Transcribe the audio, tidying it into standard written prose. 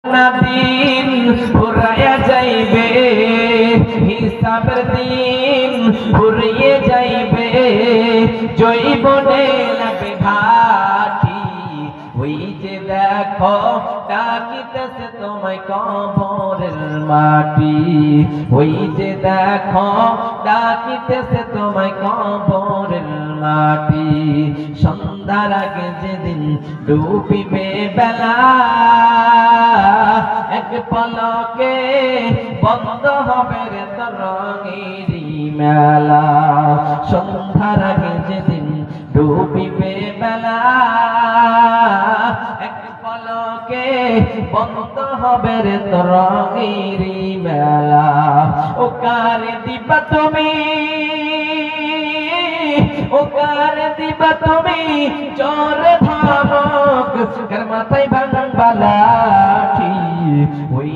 দিন ফুরাইয়া যাইবে, হিসাবের দিন ফুরিয়ে যাইবে, জৈবনে লাগবে ঘাটি। ওই যে দেখো ডাকিতেছে তোমায় কবরের মাটি, ওই যে দেখো ডাকিতেছে তোমায় কবরের মাটি। সন্ধ্যার আগে যেদিন ডুবিবে বেলা, এক পলকে বন্ধ হবে রে তোর রঙেরই মেলা। সন্ধ্যার আগে যেদিন ডুবিবে বেলা, এক পলকে বন্ধ হবে রে তোর রঙেরই মেলা। ও কার দিবা তুমি, ও কার দিবা তুমি চোর ধমক, কার মাথায় ভাঙা লাঠি। ওই